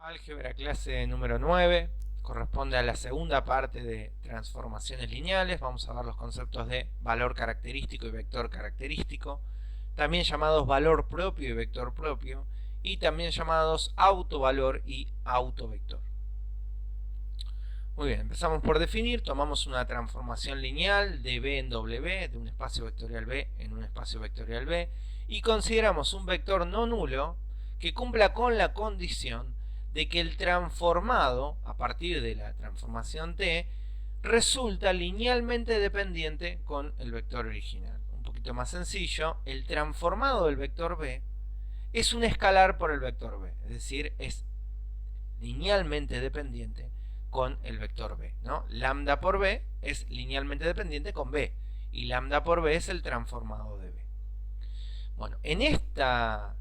Álgebra clase número 9, corresponde a la segunda parte de transformaciones lineales. Vamos a ver los conceptos de valor característico y vector característico, también llamados valor propio y vector propio, y también llamados autovalor y autovector. Muy bien, empezamos por definir. Tomamos una transformación lineal de B en W, de un espacio vectorial B en un espacio vectorial B, y consideramos un vector no nulo que cumpla con la condición de que el transformado, a partir de la transformación T, resulta linealmente dependiente con el vector original. Un poquito más sencillo, el transformado del vector B es un escalar por el vector B, es decir, es linealmente dependiente con el vector B, ¿no? Lambda por B es linealmente dependiente con B, y lambda por B es el transformado de B. Bueno, en esta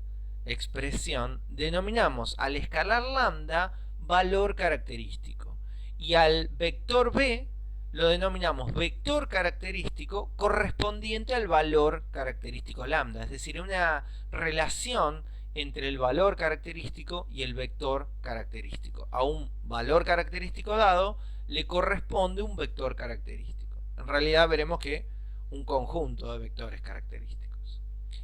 expresión denominamos al escalar lambda valor característico, y al vector B lo denominamos vector característico correspondiente al valor característico lambda, es decir, una relación entre el valor característico y el vector característico. A un valor característico dado le corresponde un vector característico. En realidad veremos que un conjunto de vectores característicos.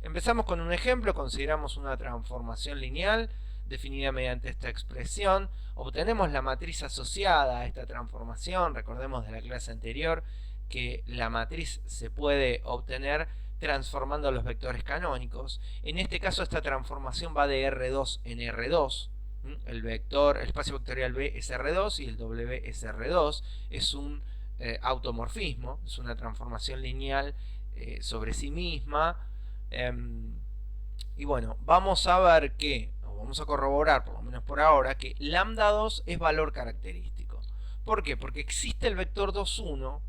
Empezamos con un ejemplo. Consideramos una transformación lineal definida mediante esta expresión. Obtenemos la matriz asociada a esta transformación. Recordemos de la clase anterior que la matriz se puede obtener transformando los vectores canónicos. En este caso esta transformación va de R2 en R2. El espacio vectorial B es R2 y el W es R2. Es un automorfismo, es una transformación lineal sobre sí misma. Y bueno, vamos a ver que, o vamos a corroborar por lo menos por ahora, que lambda 2 es valor característico. ¿Por qué? Porque existe el vector 2, 1,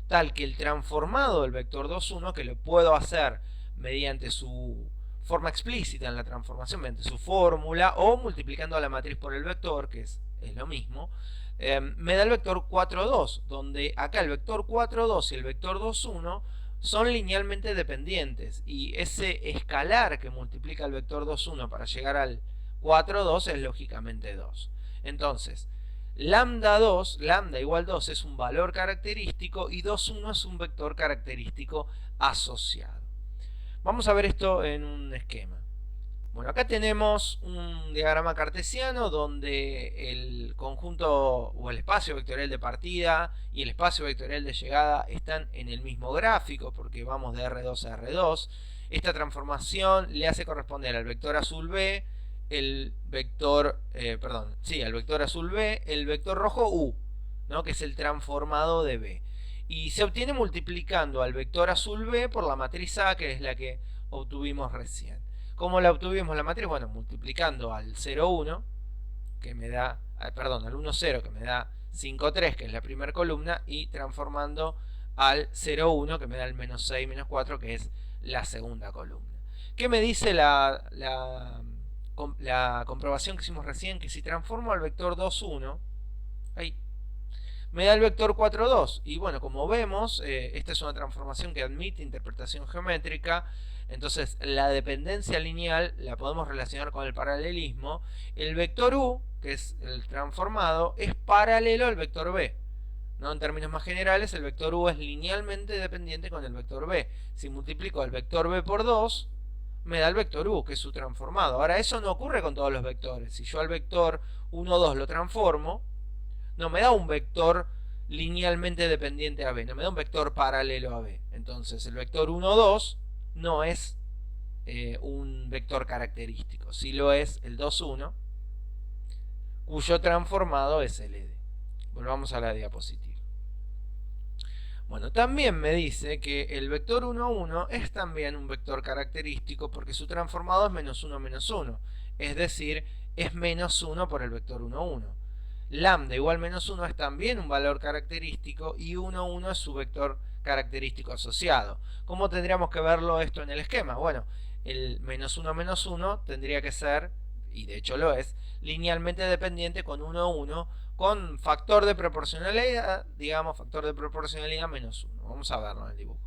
tal que el transformado del vector 2, 1, que lo puedo hacer mediante su forma explícita en la transformación, mediante su fórmula, o multiplicando a la matriz por el vector, que es lo mismo, me da el vector 4, 2, donde acá el vector 4, 2 y el vector 2, 1 son linealmente dependientes, y ese escalar que multiplica el vector 2, 1 para llegar al 4, 2 es lógicamente 2. Entonces, lambda 2, lambda igual 2 es un valor característico y 2, 1 es un vector característico asociado. Vamos a ver esto en un esquema. Bueno, acá tenemos un diagrama cartesiano donde el conjunto o el espacio vectorial de partida y el espacio vectorial de llegada están en el mismo gráfico porque vamos de R2 a R2. Esta transformación le hace corresponder al vector azul B, el vector azul B, el vector rojo U, ¿no? Que es el transformado de B. Y se obtiene multiplicando al vector azul B por la matriz A, que es la que obtuvimos recién. ¿Cómo la obtuvimos la matriz? Bueno, multiplicando al 0, 1, que me da, al 1, 0, que me da 5, 3, que es la primera columna, y transformando al 0, 1, que me da el menos 6, menos 4, que es la segunda columna. ¿Qué me dice la comprobación que hicimos recién? Que si transformo al vector 2, 1, ahí, me da el vector 4, 2. Y bueno, como vemos, esta es una transformación que admite interpretación geométrica. Entonces la dependencia lineal la podemos relacionar con el paralelismo. El vector U, que es el transformado, es paralelo al vector B, ¿no? En términos más generales, el vector U es linealmente dependiente con el vector B. Si multiplico el vector B por 2, me da el vector U, que es su transformado. Ahora, eso no ocurre con todos los vectores. Si yo al vector 1, 2 lo transformo, no me da un vector linealmente dependiente a B, no me da un vector paralelo a B. Entonces el vector 1, 2 no es un vector característico. Sí lo es el 2, 1, cuyo transformado es LD. Volvamos a la diapositiva. Bueno, también me dice que el vector 1, 1 es también un vector característico porque su transformado es menos 1, menos 1. Es decir, es menos 1 por el vector 1, 1. Lambda igual menos 1 es también un valor característico y 1, 1 es su vector característico asociado. ¿Cómo tendríamos que verlo esto en el esquema? Bueno, el menos 1 tendría que ser, y de hecho lo es, linealmente dependiente con 1, 1, con factor de proporcionalidad, digamos factor de proporcionalidad menos 1. Vamos a verlo en el dibujo.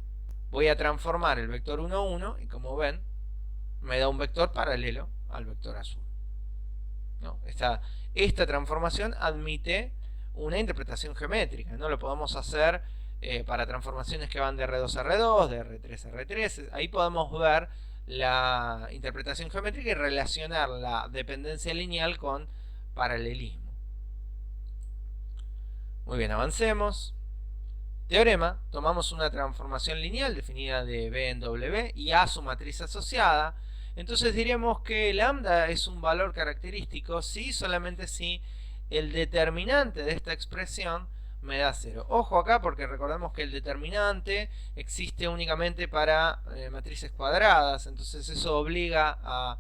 Voy a transformar el vector 1, 1 y como ven, me da un vector paralelo al vector azul. ¿no? Esta transformación admite una interpretación geométrica, no lo podemos hacer para transformaciones que van de R2 a R2, de R3 a R3. Ahí podemos ver la interpretación geométrica y relacionar la dependencia lineal con paralelismo. Muy bien, avancemos. Teorema: tomamos una transformación lineal definida de B en W y A su matriz asociada. Entonces diremos que lambda es un valor característico si, solamente si, el determinante de esta expresión me da 0. Ojo acá, porque recordemos que el determinante existe únicamente para matrices cuadradas. Entonces eso obliga a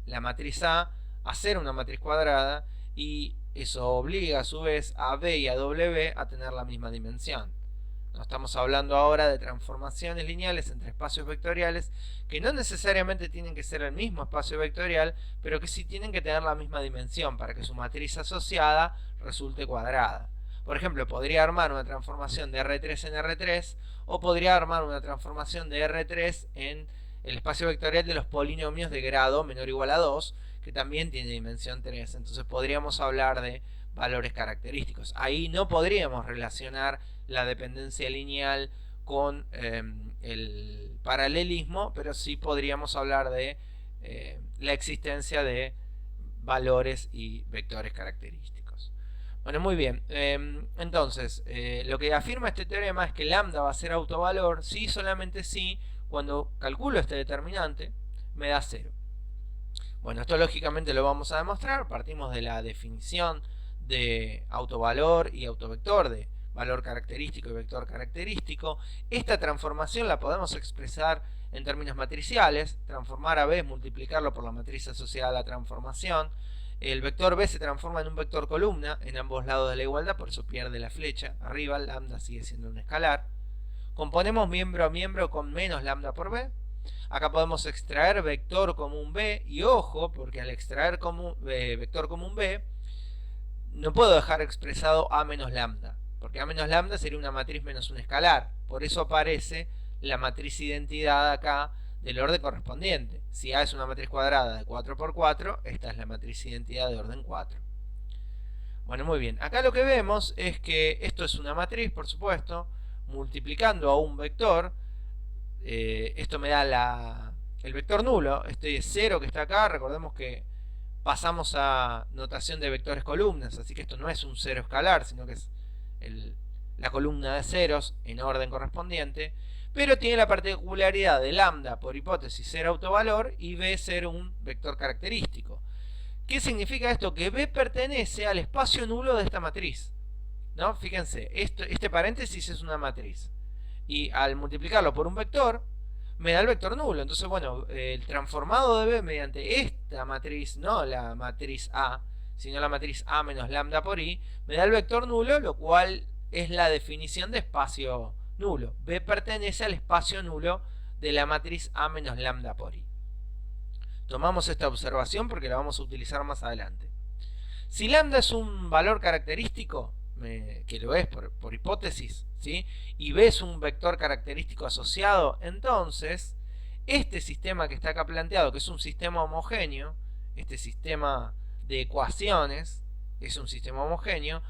la matriz A a ser una matriz cuadrada, y eso obliga a su vez a B y a W a tener la misma dimensión. No estamos hablando ahora de transformaciones lineales entre espacios vectoriales que no necesariamente tienen que ser el mismo espacio vectorial, pero que sí tienen que tener la misma dimensión para que su matriz asociada resulte cuadrada. Por ejemplo, podría armar una transformación de R3 en R3, o podría armar una transformación de R3 en el espacio vectorial de los polinomios de grado menor o igual a 2, que también tiene dimensión 3. Entonces podríamos hablar de valores característicos. Ahí no podríamos relacionar la dependencia lineal con el paralelismo, pero sí podríamos hablar de la existencia de valores y vectores característicos. Bueno, muy bien. Entonces, lo que afirma este teorema es que lambda va a ser autovalor si, solamente si, cuando calculo este determinante, me da 0. Bueno, esto lógicamente lo vamos a demostrar. Partimos de la definición de autovalor y autovector, de valor característico y vector característico. Esta transformación la podemos expresar en términos matriciales. Transformar a B es multiplicarlo por la matriz asociada a la transformación. El vector B se transforma en un vector columna en ambos lados de la igualdad, por eso pierde la flecha arriba. Lambda sigue siendo un escalar. Componemos miembro a miembro con menos lambda por B. Acá podemos extraer vector común B, y ojo, porque al extraer vector común B, no puedo dejar expresado A menos lambda, porque A menos lambda sería una matriz menos un escalar. Por eso aparece la matriz identidad acá del orden correspondiente. Si A es una matriz cuadrada de 4 por 4, esta es la matriz identidad de orden 4. Bueno, muy bien. Acá lo que vemos es que esto es una matriz, por supuesto, multiplicando a un vector. Esto me da el vector nulo, este 0 que está acá. Recordemos que pasamos a notación de vectores columnas, así que esto no es un 0 escalar, sino que es la columna de ceros en orden correspondiente, pero tiene la particularidad de lambda, por hipótesis, ser autovalor y B ser un vector característico. ¿Qué significa esto? Que B pertenece al espacio nulo de esta matriz, ¿no? Fíjense, este paréntesis es una matriz, y al multiplicarlo por un vector me da el vector nulo. Entonces, bueno, el transformado de B mediante esta matriz, no la matriz A, sino la matriz A menos lambda por I, me da el vector nulo, lo cual es la definición de espacio nulo. B pertenece al espacio nulo de la matriz A menos lambda por I. Tomamos esta observación porque la vamos a utilizar más adelante. Si lambda es un valor característico, que lo es por hipótesis, ¿sí? Y B es un vector característico asociado, entonces este sistema que está acá planteado, que es un sistema homogéneo, este sistema de ecuaciones es un sistema homogéneo,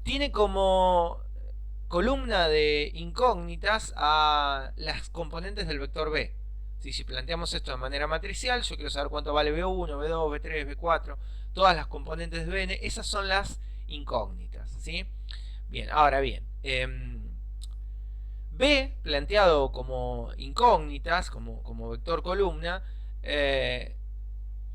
tiene como columna de incógnitas a las componentes del vector B. Si planteamos esto de manera matricial, yo quiero saber cuánto vale B1, B2, B3, B4, todas las componentes de Bn, esas son las incógnitas, ¿sí? Bien, ahora bien, B planteado como incógnitas, como vector columna,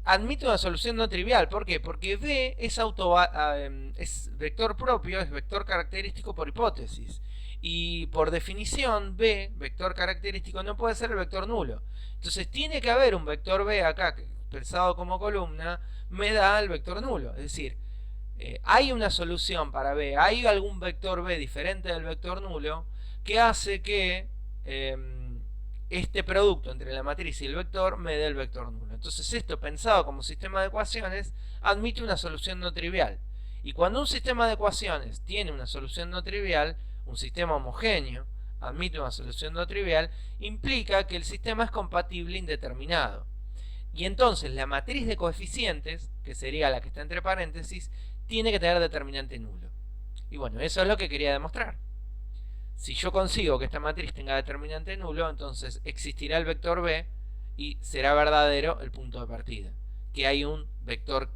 admite una solución no trivial. ¿Por qué? Porque B es vector propio, es vector característico por hipótesis. Y por definición, B, vector característico, no puede ser el vector nulo. Entonces tiene que haber un vector B acá, expresado como columna, me da el vector nulo. Es decir, hay una solución para B, hay algún vector B diferente del vector nulo que hace que este producto entre la matriz y el vector me dé el vector nulo. Entonces esto, pensado como sistema de ecuaciones, admite una solución no trivial. Y cuando un sistema de ecuaciones tiene una solución no trivial, un sistema homogéneo admite una solución no trivial, implica que el sistema es compatible indeterminado. Y entonces la matriz de coeficientes, que sería la que está entre paréntesis, tiene que tener determinante nulo. Y bueno, eso es lo que quería demostrar. Si yo consigo que esta matriz tenga determinante nulo, entonces existirá el vector b y será verdadero el punto de partida, que hay un vector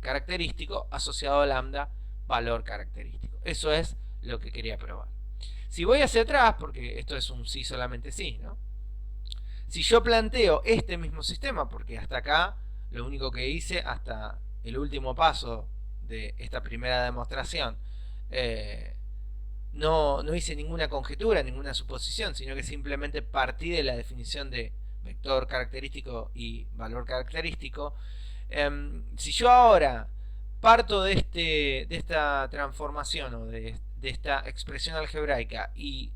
característico asociado a lambda valor característico. Eso es lo que quería probar. Si voy hacia atrás, porque esto es un sí solamente sí, ¿no? Si yo planteo este mismo sistema, porque hasta acá lo único que hice, hasta el último paso de esta primera demostración, no hice ninguna conjetura, ninguna suposición, sino que simplemente partí de la definición de vector característico y valor característico. Si yo ahora parto de esta transformación o de esta expresión algebraica y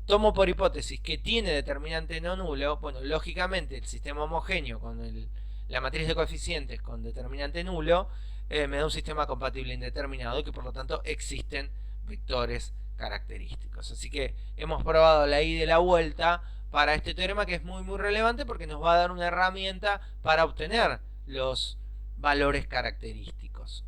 tomo por hipótesis que tiene determinante no nulo, bueno, lógicamente el sistema homogéneo con la matriz de coeficientes con determinante nulo me da un sistema compatible indeterminado y que por lo tanto existen vectores característicos. Así que hemos probado la ida y la vuelta para este teorema, que es muy relevante porque nos va a dar una herramienta para obtener los valores característicos.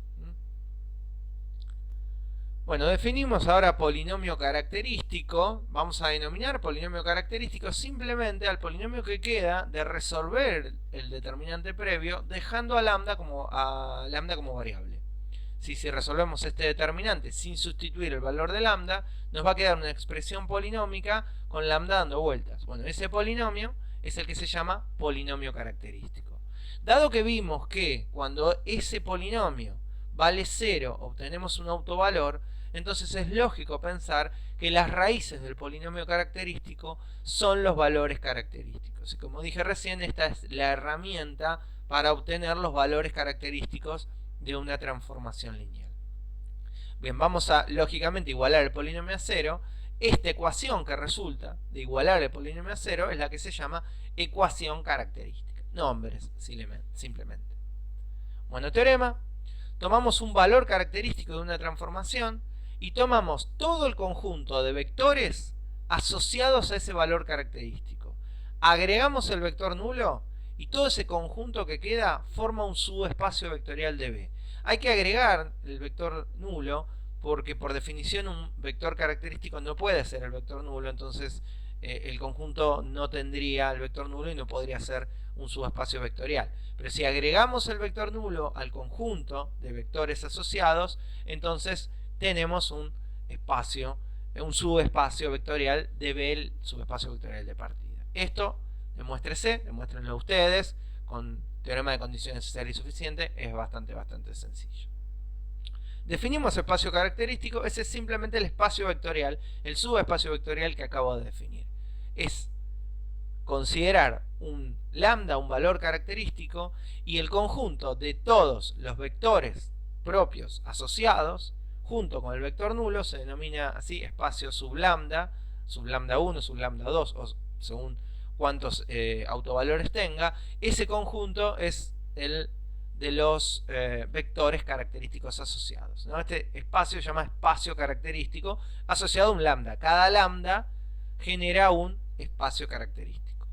Bueno, definimos ahora polinomio característico. Vamos a denominar polinomio característico simplemente al polinomio que queda de resolver el determinante previo, dejando a lambda como variable. Si resolvemos este determinante sin sustituir el valor de lambda, nos va a quedar una expresión polinómica con lambda dando vueltas. Bueno, ese polinomio es el que se llama polinomio característico. Dado que vimos que cuando ese polinomio vale 0 obtenemos un autovalor, entonces es lógico pensar que las raíces del polinomio característico son los valores característicos. Y como dije recién, esta es la herramienta para obtener los valores característicos de una transformación lineal. Bien, vamos a lógicamente igualar el polinomio a 0. Esta ecuación que resulta de igualar el polinomio a 0 es la que se llama ecuación característica. Nombres, simplemente. Bueno, teorema. Tomamos un valor característico de una transformación y tomamos todo el conjunto de vectores asociados a ese valor característico. Agregamos el vector nulo y todo ese conjunto que queda forma un subespacio vectorial de B. Hay que agregar el vector nulo porque por definición un vector característico no puede ser el vector nulo, entonces el conjunto no tendría el vector nulo y no podría ser un subespacio vectorial. Pero si agregamos el vector nulo al conjunto de vectores asociados, entonces tenemos un subespacio vectorial de B, el subespacio vectorial de partida. Esto, demuéstrenlo ustedes, con teorema de condición necesaria y suficiente, es bastante sencillo. Definimos espacio característico, ese es simplemente el espacio vectorial, el subespacio vectorial que acabo de definir. Es considerar un lambda, un valor característico, y el conjunto de todos los vectores propios asociados, junto con el vector nulo, se denomina así espacio sublambda 1, sublambda 2, o según cuántos autovalores tenga. Ese conjunto es el de los vectores característicos asociados, ¿no? Este espacio se llama espacio característico asociado a un lambda. Cada lambda genera un espacio característico.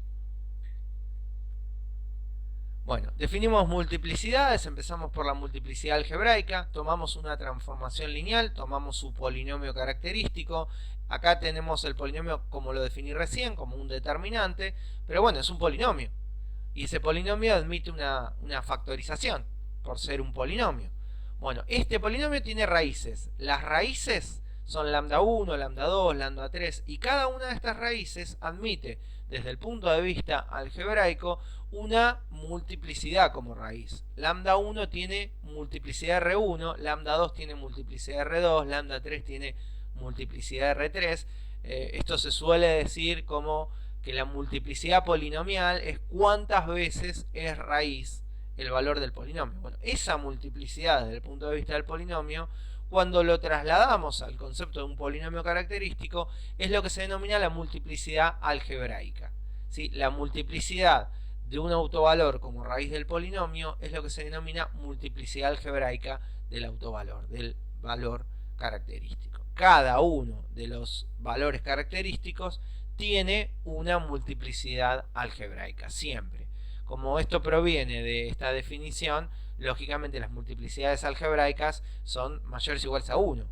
Bueno, definimos multiplicidades, empezamos por la multiplicidad algebraica, tomamos una transformación lineal, tomamos su polinomio característico. Acá tenemos el polinomio como lo definí recién, como un determinante, pero bueno, es un polinomio. Y ese polinomio admite una factorización, por ser un polinomio. Bueno, este polinomio tiene raíces. Las raíces son lambda 1, lambda 2, lambda 3, y cada una de estas raíces admite, desde el punto de vista algebraico, una multiplicidad como raíz. Lambda 1 tiene multiplicidad R1, lambda 2 tiene multiplicidad R2, lambda 3 tiene multiplicidad R3. Esto se suele decir como que la multiplicidad polinomial es cuántas veces es raíz el valor del polinomio. Bueno, esa multiplicidad desde el punto de vista del polinomio, cuando lo trasladamos al concepto de un polinomio característico, es lo que se denomina la multiplicidad algebraica. ¿Sí? La multiplicidad de un autovalor como raíz del polinomio es lo que se denomina multiplicidad algebraica del autovalor, del valor característico. Cada uno de los valores característicos tiene una multiplicidad algebraica, siempre. como esto proviene de esta definición, lógicamente las multiplicidades algebraicas son mayores o iguales a 1.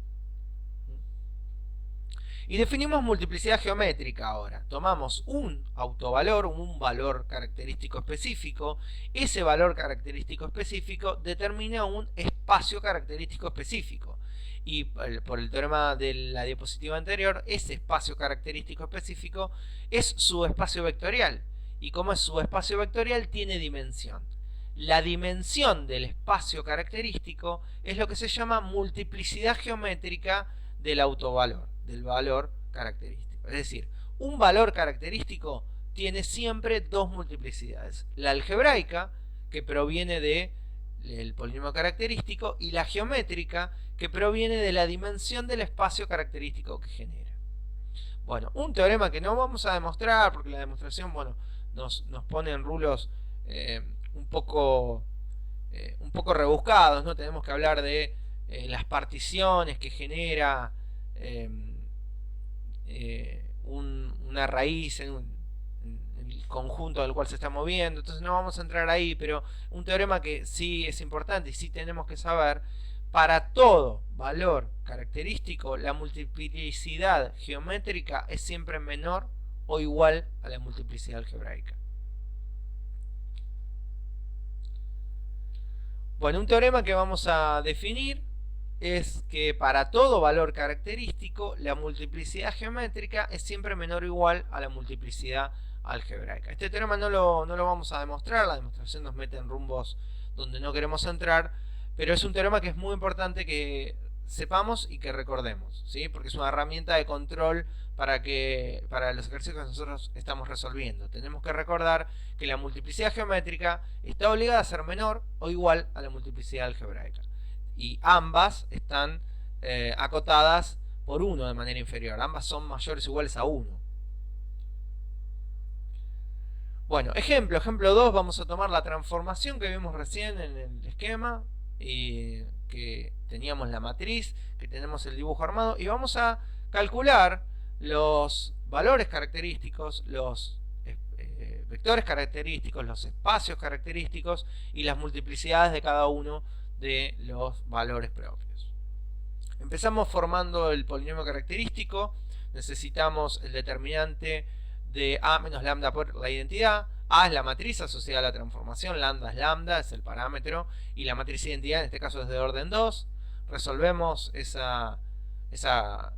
Y definimos multiplicidad geométrica ahora. Tomamos un autovalor, un valor característico específico. Ese valor característico específico determina un espacio característico específico. Y por el teorema de la diapositiva anterior, ese espacio característico específico es su espacio vectorial. Y como es su espacio vectorial, tiene dimensión. La dimensión del espacio característico es lo que se llama multiplicidad geométrica del autovalor, del valor característico. Es decir, un valor característico tiene siempre dos multiplicidades: la algebraica, que proviene del polinomio característico, y la geométrica, que proviene de la dimensión del espacio característico que genera. Bueno, un teorema que no vamos a demostrar, porque la demostración, bueno, nos pone en rulos un poco rebuscados, ¿no? Tenemos que hablar de las particiones que genera una raíz en el conjunto del cual se está moviendo. Entonces no vamos a entrar ahí, pero un teorema que sí es importante y sí tenemos que saber: para todo valor característico, la multiplicidad geométrica es siempre menor o igual a la multiplicidad algebraica. Bueno, un teorema que vamos a definir es que para todo valor característico, la multiplicidad geométrica es siempre menor o igual a la multiplicidad algebraica. Este teorema no lo vamos a demostrar, la demostración nos mete en rumbos donde no queremos entrar, pero es un teorema que es muy importante que sepamos y que recordemos, ¿sí? Porque es una herramienta de control para los ejercicios que nosotros estamos resolviendo. Tenemos que recordar que la multiplicidad geométrica está obligada a ser menor o igual a la multiplicidad algebraica. Y ambas están acotadas por 1 de manera inferior. Ambas son mayores o iguales a 1. Bueno, ejemplo 2, vamos a tomar la transformación que vimos recién en el esquema, y que teníamos la matriz, que tenemos el dibujo armado, y vamos a calcular los valores característicos, los vectores característicos, los espacios característicos y las multiplicidades de cada uno de los valores propios. Empezamos formando el polinomio característico. Necesitamos el determinante de a menos lambda por la identidad. A es la matriz asociada a la transformación, lambda es lambda, es el parámetro, y la matriz identidad en este caso es de orden 2. Resolvemos esa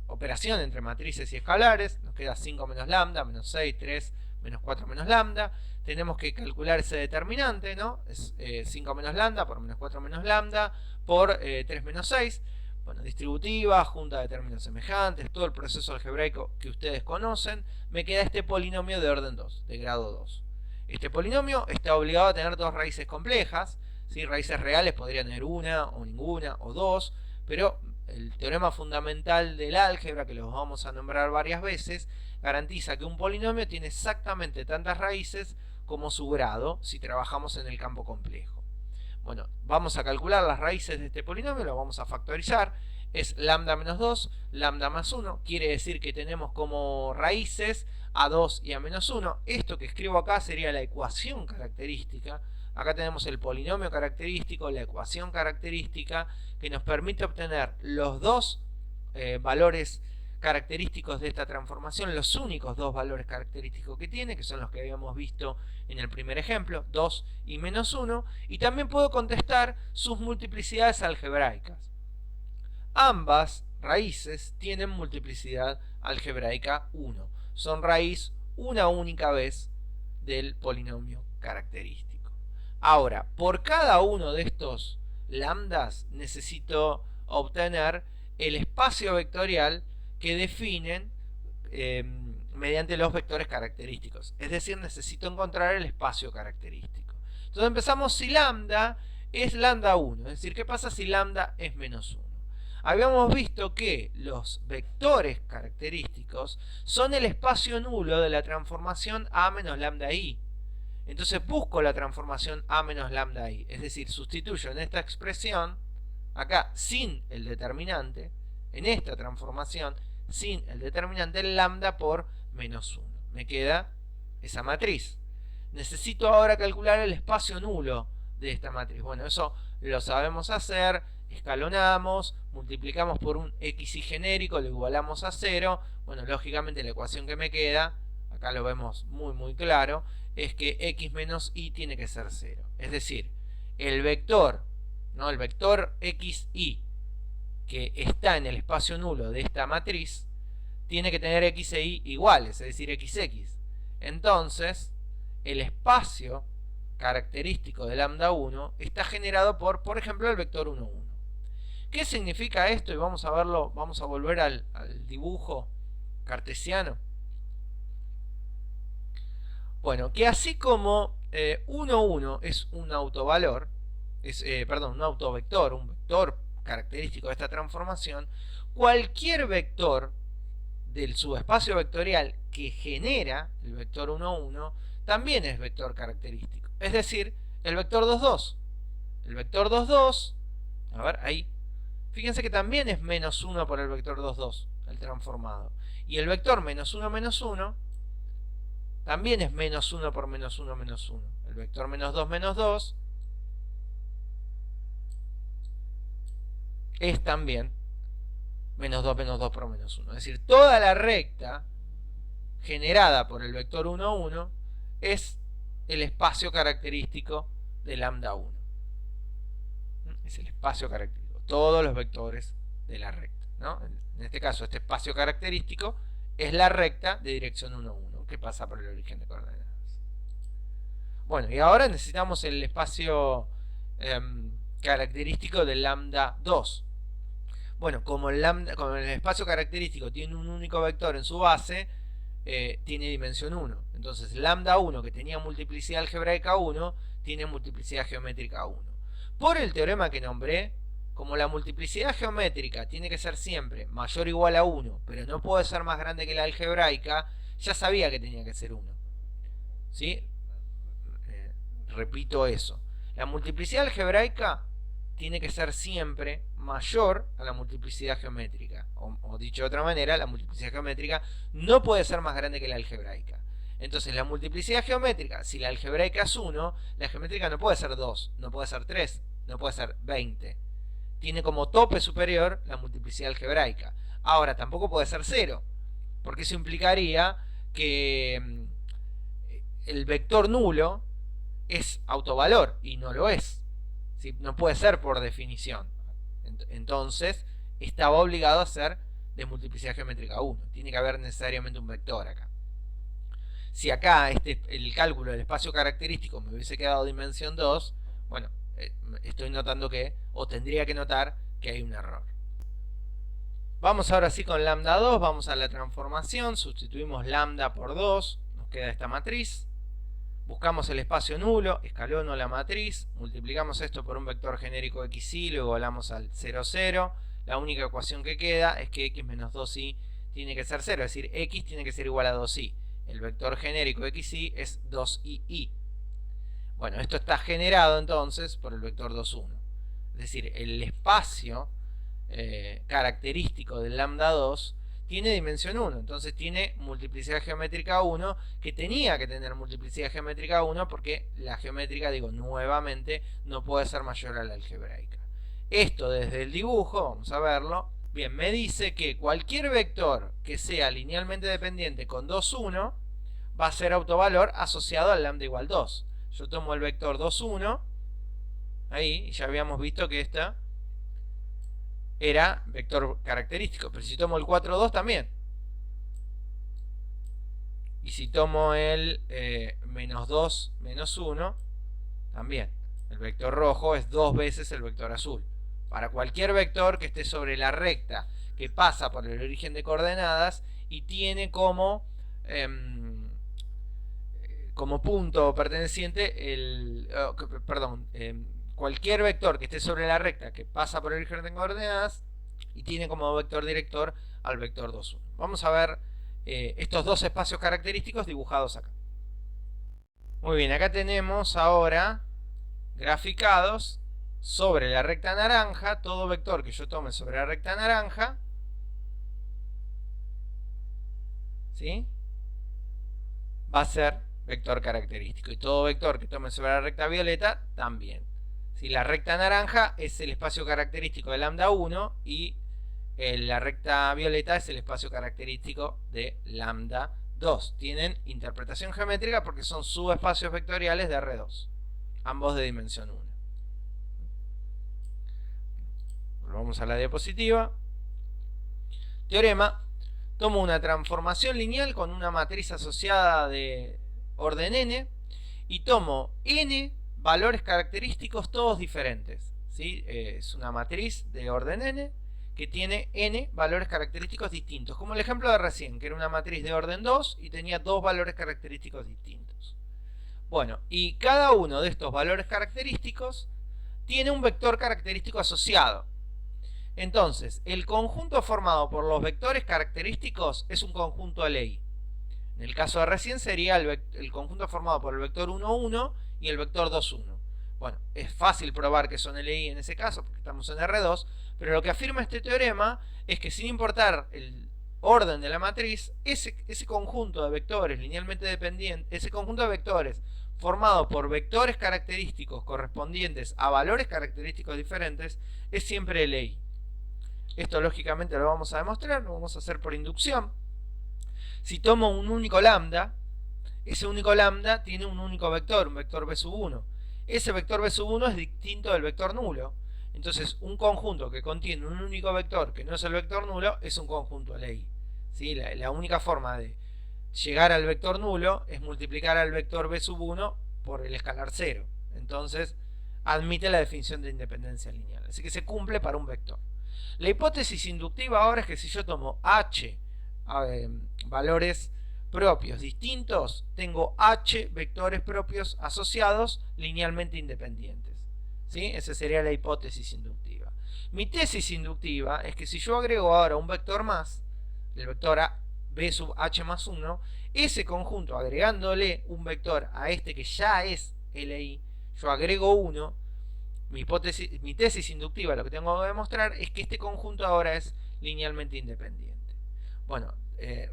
operación entre matrices y escalares. Nos queda 5 menos lambda, menos 6, 3, menos 4 menos lambda. Tenemos que calcular ese determinante, ¿no? Es 5 menos lambda por menos 4 menos lambda por 3 menos 6. Bueno, distributiva, junta de términos semejantes, todo el proceso algebraico que ustedes conocen. Me queda este polinomio de orden 2, de grado 2. Este polinomio está obligado a tener dos raíces complejas, ¿sí? Raíces reales podrían tener una, o ninguna, o dos, pero el teorema fundamental del álgebra, que los vamos a nombrar varias veces, garantiza que un polinomio tiene exactamente tantas raíces como su grado si trabajamos en el campo complejo. Bueno, vamos a calcular las raíces de este polinomio, lo vamos a factorizar. Es lambda menos 2, lambda más 1. Quiere decir que tenemos como raíces a 2 y a menos 1. Esto que escribo acá sería la ecuación característica. Acá tenemos el polinomio característico, la ecuación característica, que nos permite obtener los dos valores característicos de esta transformación, los únicos dos valores característicos que tiene, que son los que habíamos visto en el primer ejemplo, 2 y menos 1, y también puedo contestar sus multiplicidades algebraicas. Ambas raíces tienen multiplicidad algebraica 1, son raíz una única vez del polinomio característico. Ahora, por cada uno de estos lambdas necesito obtener el espacio vectorial que definen mediante los vectores característicos. Es decir, necesito encontrar el espacio característico. Entonces empezamos si lambda es lambda 1. Es decir, ¿qué pasa si lambda es menos 1? Habíamos visto que los vectores característicos son el espacio nulo de la transformación a menos lambda i. Entonces busco la transformación a menos lambda i. Es decir, sustituyo en esta expresión, acá sin el determinante, en esta transformación, sin el determinante lambda por menos 1. Me queda esa matriz. necesito ahora calcular el espacio nulo de esta matriz. Bueno, eso lo sabemos hacer. Escalonamos, multiplicamos por un xy genérico, lo igualamos a 0. Bueno, lógicamente la ecuación que me queda, acá lo vemos muy claro, es que x menos y tiene que ser 0. Es decir, el vector, ¿no? El vector xy que está en el espacio nulo de esta matriz tiene que tener x e y iguales, es decir, xx. Entonces, el espacio característico de lambda 1 está generado por ejemplo, el vector 1, 1. ¿Qué significa esto? Y vamos a verlo, vamos a volver al dibujo cartesiano. Bueno, que así como 1, 1 es un autovalor, un autovector, un vector característico de esta transformación, cualquier vector del subespacio vectorial que genera el vector 1, 1 también es vector característico. Es decir, el vector 2, 2. El vector 2, 2, a ver, ahí. Fíjense que también es menos 1 por el vector 2, 2, el transformado. Y el vector menos 1, menos 1 también es menos 1 por menos 1, menos 1. El vector menos 2, menos 2 es también menos 2 por menos 1. Es decir, toda la recta generada por el vector 1, 1 es el espacio característico de lambda 1. Es el espacio característico. Todos los vectores de la recta, ¿no? En este caso, este espacio característico es la recta de dirección 1, 1 que pasa por el origen de coordenadas. Bueno, y ahora necesitamos el espacio característico de lambda 2. Bueno, como el espacio característico tiene un único vector en su base, tiene dimensión 1. Entonces, lambda 1, que tenía multiplicidad algebraica 1, tiene multiplicidad geométrica 1. Por el teorema que nombré, como la multiplicidad geométrica tiene que ser siempre mayor o igual a 1, pero no puede ser más grande que la algebraica, ya sabía que tenía que ser 1. ¿Sí? Repito eso. La multiplicidad algebraica tiene que ser siempre mayor a la multiplicidad geométrica. O dicho de otra manera, la multiplicidad geométrica no puede ser más grande que la algebraica. Entonces, la multiplicidad geométrica, si la algebraica es 1, la geométrica no puede ser 2, no puede ser 3, no puede ser 20. Tiene como tope superior la multiplicidad algebraica. Ahora, tampoco puede ser 0, porque eso implicaría que el vector nulo es autovalor, y no lo es. ¿Sí? No puede ser por definición. Entonces, estaba obligado a ser de multiplicidad geométrica 1. Tiene que haber necesariamente un vector acá. Si acá el cálculo del espacio característico me hubiese quedado dimensión 2, bueno, estoy notando que, o tendría que notar, que hay un error. Vamos ahora sí con lambda 2, vamos a la transformación, sustituimos lambda por 2, nos queda esta matriz. Buscamos el espacio nulo, escalono la matriz, multiplicamos esto por un vector genérico xy, luego volamos al 0, 0. La única ecuación que queda es que x menos 2y tiene que ser 0, es decir, x tiene que ser igual a 2y. El vector genérico xy es 2y. Bueno, esto está generado entonces por el vector 2, 1. Es decir, el espacio característico del lambda 2 tiene dimensión 1, entonces tiene multiplicidad geométrica 1, que tenía que tener multiplicidad geométrica 1 porque la geométrica, digo nuevamente, no puede ser mayor a la algebraica. Esto desde el dibujo, vamos a verlo. Bien, me dice que cualquier vector que sea linealmente dependiente con 2, 1 va a ser autovalor asociado al lambda igual 2. Yo tomo el vector 2, 1, ahí, y ya habíamos visto que esta era vector característico, pero si tomo el 4, 2 también. Y si tomo el menos 2, menos 1, también. El vector rojo es 2 veces el vector azul. Para cualquier vector que esté sobre la recta que pasa por el origen de coordenadas y tiene como punto perteneciente cualquier vector que esté sobre la recta que pasa por el origen de coordenadas y tiene como vector director al vector 2, 1. Vamos a ver estos dos espacios característicos dibujados acá. Muy bien, acá tenemos ahora graficados sobre la recta naranja, todo vector que yo tome sobre la recta naranja, ¿sí?, va a ser vector característico. Y todo vector que tome sobre la recta violeta también. Si la recta naranja es el espacio característico de lambda 1 y la recta violeta es el espacio característico de lambda 2. Tienen interpretación geométrica porque son subespacios vectoriales de R2, ambos de dimensión 1. Volvamos a la diapositiva. Teorema. Tomo una transformación lineal con una matriz asociada de orden n y tomo n valores característicos todos diferentes, ¿sí? Es una matriz de orden n que tiene n valores característicos distintos, como el ejemplo de recién, que era una matriz de orden 2 y tenía dos valores característicos distintos. Bueno, y cada uno de estos valores característicos tiene un vector característico asociado. Entonces, el conjunto formado por los vectores característicos es un conjunto Li. En el caso de recién sería el conjunto formado por el vector 1, 1 y el vector 2, 1. Bueno, es fácil probar que son Li en ese caso, porque estamos en R2, pero lo que afirma este teorema es que sin importar el orden de la matriz, ese conjunto de vectores linealmente dependientes, ese conjunto de vectores formado por vectores característicos correspondientes a valores característicos diferentes, es siempre Li. Esto lógicamente lo vamos a demostrar, lo vamos a hacer por inducción. Si tomo un único lambda, ese único lambda tiene un único vector, un vector b sub 1. Ese vector b sub 1 es distinto del vector nulo. Entonces, un conjunto que contiene un único vector que no es el vector nulo es un conjunto Li. ¿Sí? La única forma de llegar al vector nulo es multiplicar al vector b sub 1 por el escalar 0. Entonces, admite la definición de independencia lineal. Así que se cumple para un vector. La hipótesis inductiva ahora es que si yo tomo h valores propios distintos, tengo h vectores propios asociados linealmente independientes. ¿Sí? Esa sería la hipótesis inductiva. Mi tesis inductiva es que si yo agrego ahora un vector más, el vector b sub h más 1, ese conjunto, agregándole un vector a este que ya es Li, yo agrego 1. Mi tesis inductiva, lo que tengo que demostrar es que este conjunto ahora es linealmente independiente. Bueno,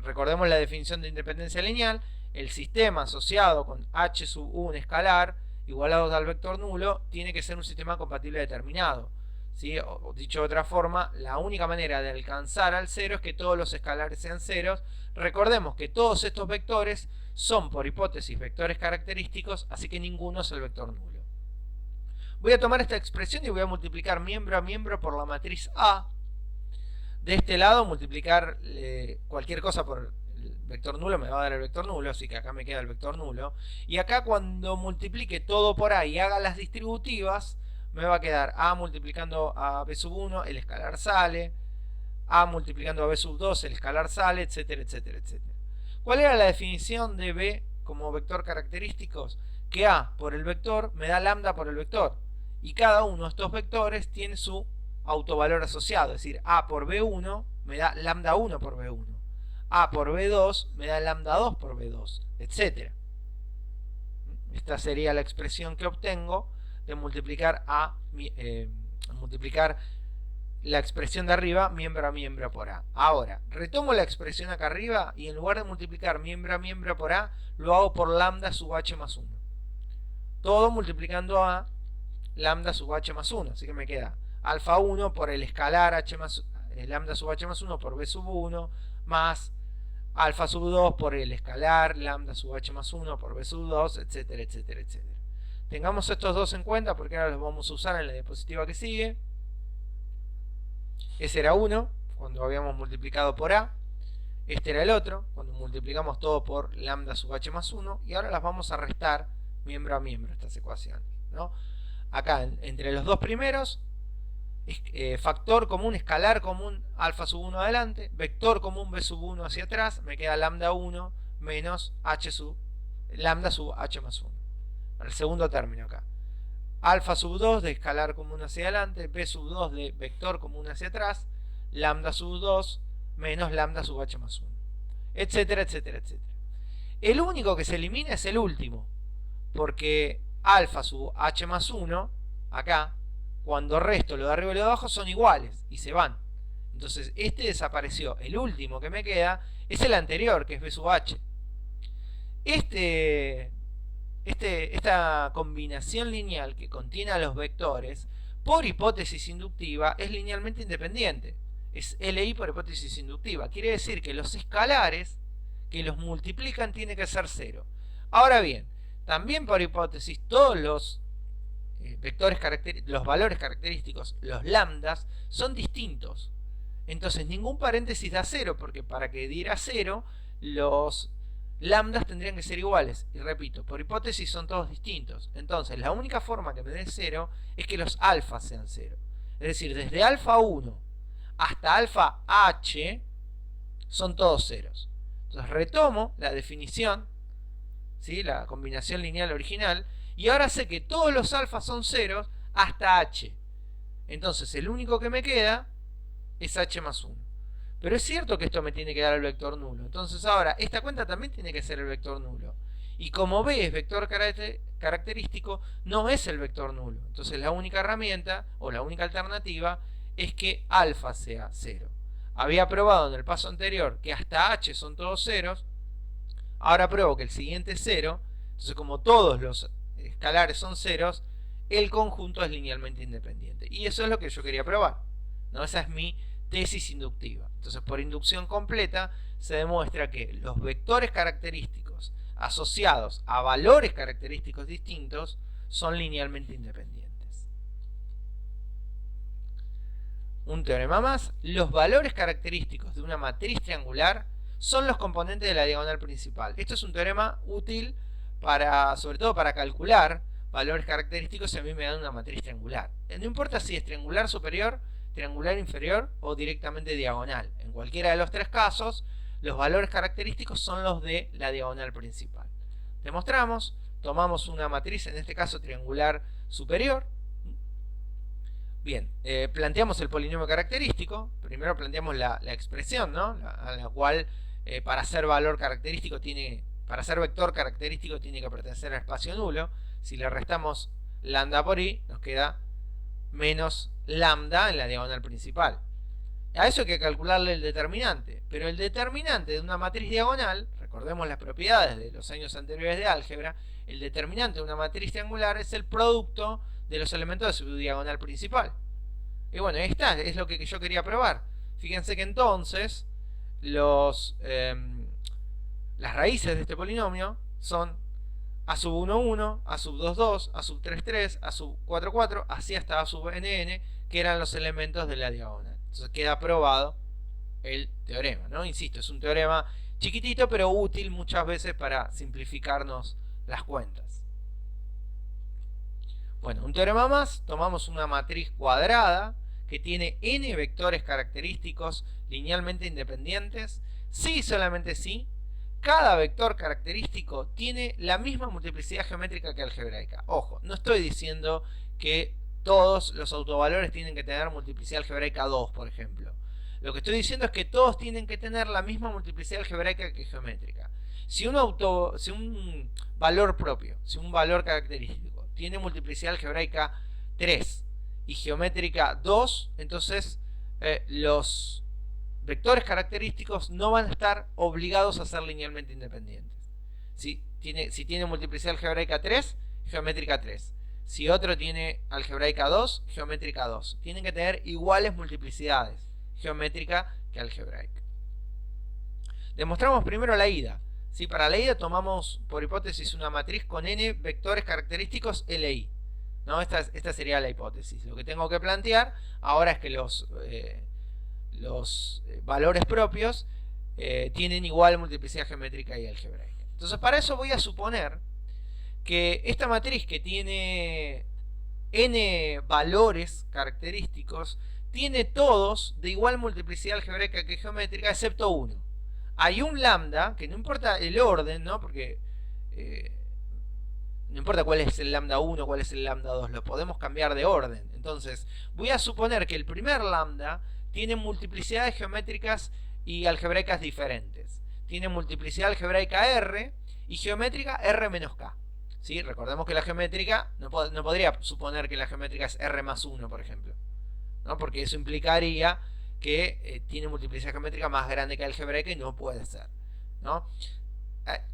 recordemos la definición de independencia lineal. El sistema asociado con h sub 1 escalar igualado al vector nulo tiene que ser un sistema compatible determinado. ¿Sí? O dicho de otra forma, la única manera de alcanzar al 0 es que todos los escalares sean ceros. Recordemos que todos estos vectores son por hipótesis vectores característicos, así que ninguno es el vector nulo. Voy a tomar esta expresión y voy a multiplicar miembro a miembro por la matriz A. De este lado, multiplicar cualquier cosa por el vector nulo me va a dar el vector nulo, así que acá me queda el vector nulo. Y acá cuando multiplique todo por A y haga las distributivas, me va a quedar A multiplicando a B sub 1, el escalar sale. A multiplicando a B sub 2, el escalar sale, etcétera, etcétera, etcétera. ¿Cuál era la definición de B como vector característicos? Que A por el vector me da lambda por el vector. Y cada uno de estos vectores tiene su autovalor asociado. Es decir, A por B1 me da lambda 1 por B1. A por B2 me da lambda 2 por B2, etc. Esta sería la expresión que obtengo de multiplicar multiplicar la expresión de arriba miembro a miembro por A. Ahora, retomo la expresión acá arriba y en lugar de multiplicar miembro a miembro por A, lo hago por lambda sub h más 1. Todo multiplicando a lambda sub h más 1. Así que me queda alfa 1 por el escalar h más, lambda sub h más 1 por b sub 1 más alfa sub 2 por el escalar lambda sub h más 1 por b sub 2, etcétera, etcétera, etcétera. Tengamos estos dos en cuenta porque ahora los vamos a usar en la diapositiva que sigue. Ese era 1 cuando habíamos multiplicado por A. Este era el otro cuando multiplicamos todo por lambda sub h más 1. Y ahora las vamos a restar miembro a miembro estas ecuaciones, ¿no? Acá entre los dos primeros, factor común, escalar común, alfa sub 1 adelante, vector común b sub 1 hacia atrás, me queda lambda 1 menos lambda sub h más 1. El segundo término acá. Alfa sub 2 de escalar común hacia adelante, b sub 2 de vector común hacia atrás, lambda sub 2 menos lambda sub h más 1, etcétera, etcétera, etcétera. El único que se elimina es el último, porque alfa sub h más 1, acá, cuando resto lo de arriba y lo de abajo son iguales y se van. Entonces este desapareció. El último que me queda es el anterior, que es b sub h. Esta combinación lineal que contiene a los vectores, por hipótesis inductiva, es linealmente independiente. Es LI por hipótesis inductiva. Quiere decir que los escalares que los multiplican tienen que ser 0. Ahora bien, también por hipótesis, todos los los valores característicos, los lambdas, son distintos. Entonces ningún paréntesis da 0, porque para que diera 0, los lambdas tendrían que ser iguales. Y repito, por hipótesis son todos distintos. Entonces la única forma que me dé 0 es que los alfas sean 0. Es decir, desde alfa 1 hasta alfa h son todos ceros. Entonces retomo la definición, ¿sí? La combinación lineal original, y ahora sé que todos los alfas son ceros hasta h. Entonces el único que me queda es h más 1. Pero es cierto que esto me tiene que dar el vector nulo. Entonces ahora, esta cuenta también tiene que ser el vector nulo. Y como B es vector característico, no es el vector nulo. Entonces la única herramienta, o la única alternativa, es que alfa sea 0. Había probado en el paso anterior que hasta h son todos ceros. Ahora pruebo que el siguiente es 0. Entonces como todos los escalares son ceros, el conjunto es linealmente independiente. Y eso es lo que yo quería probar, ¿no? Esa es mi tesis inductiva. Entonces, por inducción completa, se demuestra que los vectores característicos asociados a valores característicos distintos son linealmente independientes. Un teorema más: los valores característicos de una matriz triangular son los componentes de la diagonal principal. Esto es un teorema útil sobre todo para calcular valores característicos si a mí me dan una matriz triangular. No importa si es triangular superior, triangular inferior o directamente diagonal. En cualquiera de los tres casos, los valores característicos son los de la diagonal principal. Demostramos, tomamos una matriz, en este caso triangular superior. Bien, planteamos el polinomio característico. Primero planteamos la expresión, ¿no? A la cual para ser valor característico para ser vector característico tiene que pertenecer al espacio nulo. Si le restamos lambda por i, nos queda menos lambda en la diagonal principal. A eso hay que calcularle el determinante. Pero el determinante de una matriz diagonal, recordemos las propiedades de los años anteriores de álgebra, el determinante de una matriz triangular es el producto de los elementos de su diagonal principal. Y bueno, ahí está, es lo que yo quería probar. Fíjense que entonces las raíces de este polinomio son a sub 1, 1, a sub 2, 2, a sub 3, 3, a sub 4, 4, así hasta a sub nn, que eran los elementos de la diagonal. Entonces queda probado el teorema, ¿no? Insisto, es un teorema chiquitito, pero útil muchas veces para simplificarnos las cuentas. Bueno, un teorema más: tomamos una matriz cuadrada que tiene n vectores característicos linealmente independientes. Sí, solamente sí, cada vector característico tiene la misma multiplicidad geométrica que algebraica. Ojo, no estoy diciendo que todos los autovalores tienen que tener multiplicidad algebraica 2, por ejemplo. Lo que estoy diciendo es que todos tienen que tener la misma multiplicidad algebraica que geométrica. Si un valor propio, si un valor característico tiene multiplicidad algebraica 3 y geométrica 2, entonces los vectores característicos no van a estar obligados a ser linealmente independientes. Si tiene multiplicidad algebraica 3, geométrica 3. Si otro tiene algebraica 2, geométrica 2. Tienen que tener iguales multiplicidades, geométrica que algebraica. Demostramos primero la ida. ¿Sí? Para la ida tomamos por hipótesis una matriz con n vectores característicos LI, ¿no? Esta sería la hipótesis. Lo que tengo que plantear ahora es que los valores propios tienen igual multiplicidad geométrica y algebraica. Entonces, para eso voy a suponer que esta matriz, que tiene n valores característicos, tiene todos de igual multiplicidad algebraica que geométrica, excepto uno. Hay un lambda, que no importa el orden, ¿no? Porque no importa cuál es el lambda 1, cuál es el lambda 2, lo podemos cambiar de orden. Entonces, voy a suponer que el primer lambda tiene multiplicidades geométricas y algebraicas diferentes. Tiene multiplicidad algebraica R y geométrica R menos K. ¿Sí? Recordemos que la geométrica, no podría suponer que la geométrica es R más 1, por ejemplo, ¿no? Porque eso implicaría que tiene multiplicidad geométrica más grande que algebraica y no puede ser, ¿no?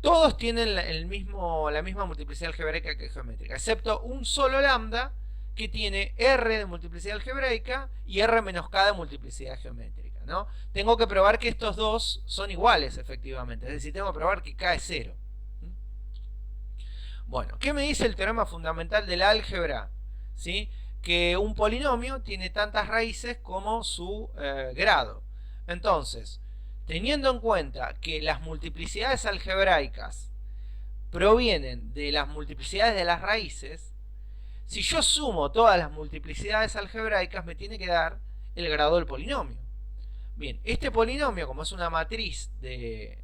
todos tienen la misma multiplicidad algebraica que geométrica, excepto un solo lambda que tiene R de multiplicidad algebraica y R menos K de multiplicidad geométrica, ¿no? Tengo que probar que estos dos son iguales, efectivamente. Es decir, tengo que probar que K es 0. Bueno, ¿qué me dice el teorema fundamental del álgebra? ¿Sí? Que un polinomio tiene tantas raíces como su grado. Entonces, teniendo en cuenta que las multiplicidades algebraicas provienen de las multiplicidades de las raíces, si yo sumo todas las multiplicidades algebraicas me tiene que dar el grado del polinomio. Bien, este polinomio, como es una matriz de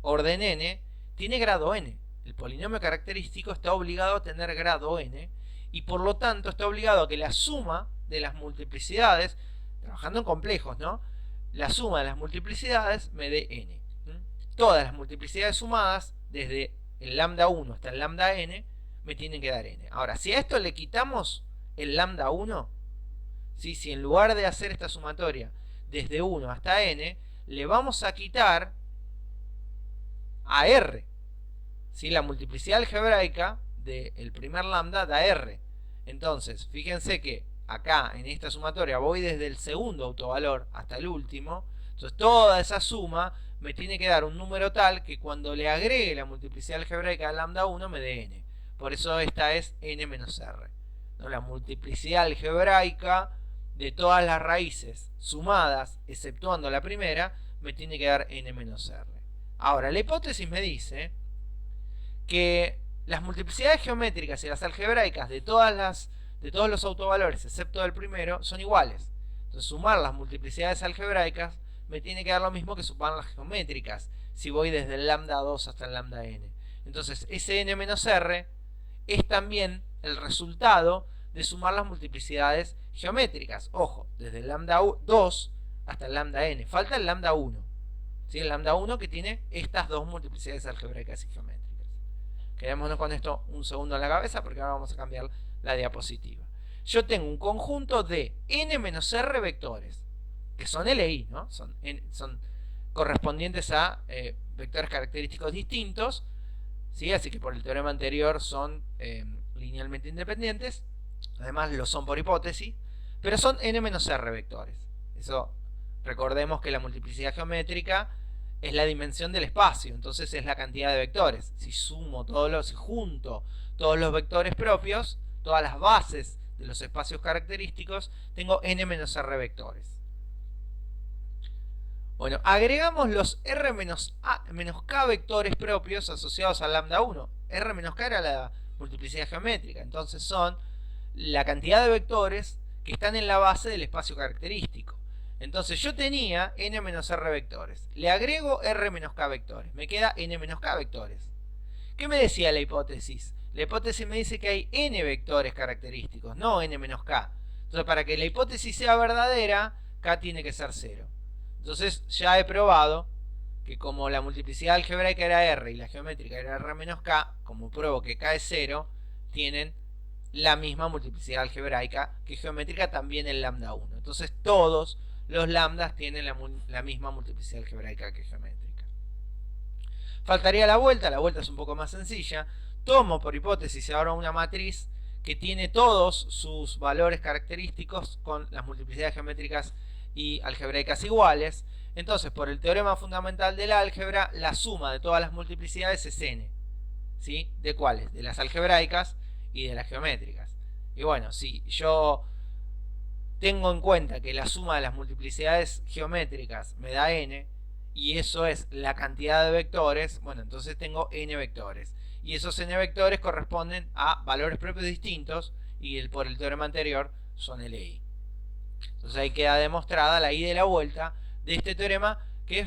orden n, tiene grado n. El polinomio característico está obligado a tener grado n y por lo tanto está obligado a que la suma de las multiplicidades, trabajando en complejos, ¿no? La suma de las multiplicidades me dé n. Todas las multiplicidades sumadas, desde el lambda 1 hasta el lambda n, me tienen que dar n. Ahora, si a esto le quitamos el lambda 1, ¿sí? Si en lugar de hacer esta sumatoria desde 1 hasta n, le vamos a quitar a r. ¿Sí? La multiplicidad algebraica del primer lambda da r. Entonces, fíjense que acá en esta sumatoria voy desde el segundo autovalor hasta el último. Entonces toda esa suma me tiene que dar un número tal que cuando le agregue la multiplicidad algebraica al lambda 1 me dé n. Por eso esta es n menos r, ¿no? La multiplicidad algebraica de todas las raíces sumadas, exceptuando la primera, me tiene que dar n menos r. Ahora, la hipótesis me dice que las multiplicidades geométricas y las algebraicas de todos los autovalores, excepto del primero, son iguales. Entonces, sumar las multiplicidades algebraicas me tiene que dar lo mismo que sumar las geométricas, si voy desde el lambda 2 hasta el lambda n. Entonces, ese n menos r es también el resultado de sumar las multiplicidades geométricas. Ojo, desde el lambda 2 hasta el lambda n. Falta el lambda 1. ¿Sí? El lambda 1 que tiene estas dos multiplicidades algebraicas y geométricas. Quedémonos con esto un segundo en la cabeza porque ahora vamos a cambiar la diapositiva. Yo tengo un conjunto de n menos r vectores, que son LI, ¿no? Son correspondientes a vectores característicos distintos, ¿sí? Así que por el teorema anterior son linealmente independientes, además lo son por hipótesis, pero son n menos r vectores. Eso, recordemos que la multiplicidad geométrica es la dimensión del espacio, entonces es la cantidad de vectores. Si junto todos los vectores propios, todas las bases de los espacios característicos, tengo n menos r vectores. Bueno, agregamos los r menos k vectores propios asociados al lambda 1. R menos k era la multiplicidad geométrica, entonces son la cantidad de vectores que están en la base del espacio característico. Entonces yo tenía n menos r vectores. Le agrego r menos k vectores. Me queda n menos k vectores. ¿Qué me decía la hipótesis? La hipótesis me dice que hay n vectores característicos, no n menos k. Entonces para que la hipótesis sea verdadera, k tiene que ser 0. Entonces ya he probado que como la multiplicidad algebraica era r y la geométrica era r menos k, como pruebo que k es 0, tienen la misma multiplicidad algebraica que geométrica, también el lambda 1. Entonces todos los lambdas tienen la misma multiplicidad algebraica que geométrica. Faltaría la vuelta es un poco más sencilla. Tomo por hipótesis ahora una matriz que tiene todos sus valores característicos con las multiplicidades geométricas y algebraicas iguales. Entonces, por el teorema fundamental del álgebra, la suma de todas las multiplicidades es n. ¿Sí? ¿De cuáles? De las algebraicas y de las geométricas. Y bueno, si yo tengo en cuenta que la suma de las multiplicidades geométricas me da n, y eso es la cantidad de vectores, bueno, entonces tengo n vectores. Y esos n vectores corresponden a valores propios distintos, y por el teorema anterior son LI. Entonces ahí queda demostrada la ida y la vuelta de este teorema, que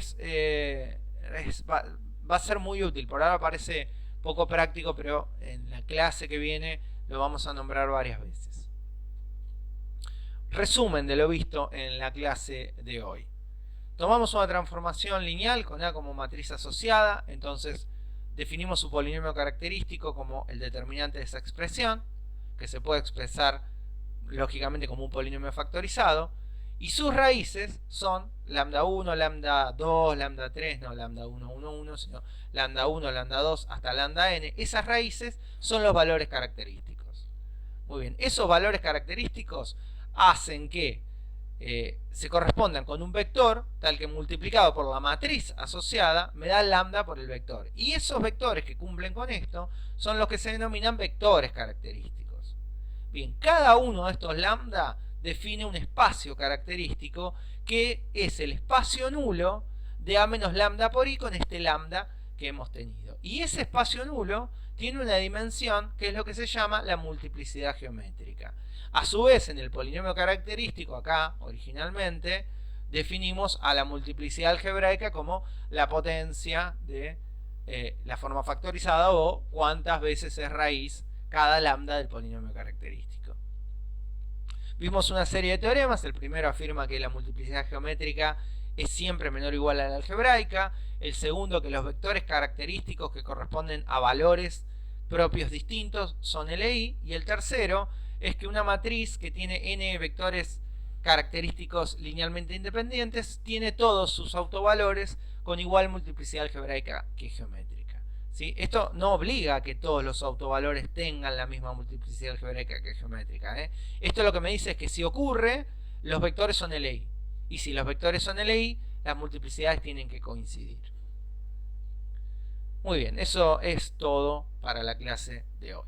va a ser muy útil. Por ahora parece poco práctico, pero en la clase que viene lo vamos a nombrar varias veces. Resumen de lo visto en la clase de hoy. Tomamos una transformación lineal con A como matriz asociada, entonces definimos su polinomio característico como el determinante de esa expresión, que se puede expresar lógicamente como un polinomio factorizado, y sus raíces son lambda 1, lambda 2, lambda 3, no lambda 1, 1, 1, sino lambda 1, lambda 2 hasta lambda n. Esas raíces son los valores característicos. Muy bien, esos valores característicos hacen que se correspondan con un vector, tal que multiplicado por la matriz asociada me da lambda por el vector. Y esos vectores que cumplen con esto son los que se denominan vectores característicos. Bien, cada uno de estos lambda define un espacio característico que es el espacio nulo de a menos lambda por i con este lambda que hemos tenido. Y ese espacio nulo tiene una dimensión que es lo que se llama la multiplicidad geométrica. A su vez, en el polinomio característico, acá, originalmente, definimos a la multiplicidad algebraica como la potencia de la forma factorizada o cuántas veces es raíz cada lambda del polinomio característico. Vimos una serie de teoremas. El primero afirma que la multiplicidad geométrica es siempre menor o igual a la algebraica. El segundo, que los vectores característicos que corresponden a valores propios distintos son LI. Y el tercero es que una matriz que tiene n vectores característicos linealmente independientes tiene todos sus autovalores con igual multiplicidad algebraica que geométrica. ¿Sí? Esto no obliga a que todos los autovalores tengan la misma multiplicidad algebraica que geométrica. Esto lo que me dice es que si ocurre, los vectores son LI. Y si los vectores son LI, las multiplicidades tienen que coincidir. Muy bien, eso es todo para la clase de hoy.